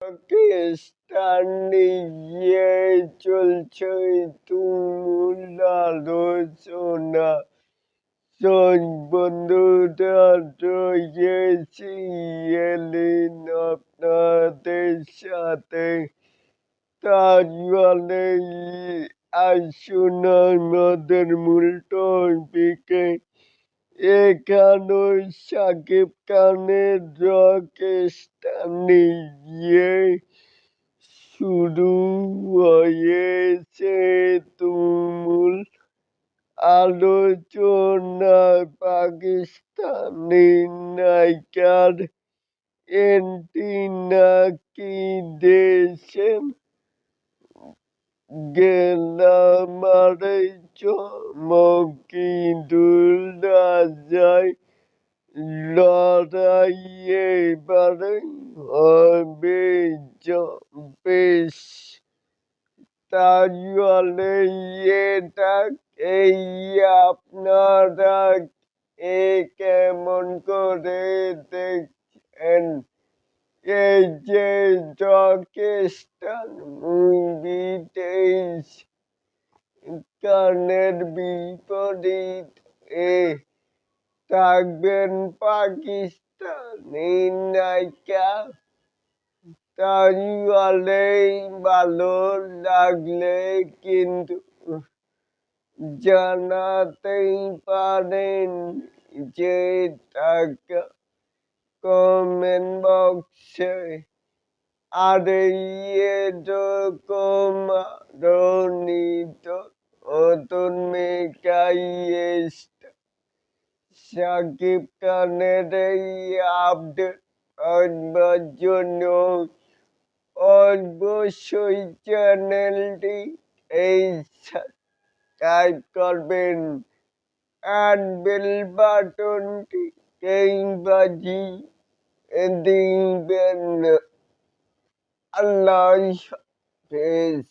পাকিস্তান নিয়ে চলছে তুমুল আলোচনা। বন্ধুরা রয়েছি এলিন আপনাদের সাথে। তাহলে আসুন আমাদের মূল টপিকে। এখানে শাকিব খানের রকস্টার নিয়ে শুরু হয়েছে তুমুল আলোচনা। পাকিস্তানি নায়িকার এন্ট্রি নাকি দেশে গেলামারে চমকি দুরাজায় লড়াই এবারে হবে বেশ। তাহলে এটাকেই আপনারা কেমন করে দেখছেন? এই যে রকস্টার মুভিতে খানের বিপরীতে থাকবেন পাকিস্তানি নায়িকা। তাহলে ভালো লাগলে কিন্তু জানাতেই পারেন যে টাকা কমেন্ট বক্সে। আর এরকম আরো নিত্য নতুন মেকাইয়েস শাকিব খানের এই আপডেট পাওয়ার জন্য অবশ্যই চ্যানেলটি সাবস্ক্রাইব করবেন আর বেল বাটনটি বাজিয়ে দিবেন। আল্লাহ হাফেজ।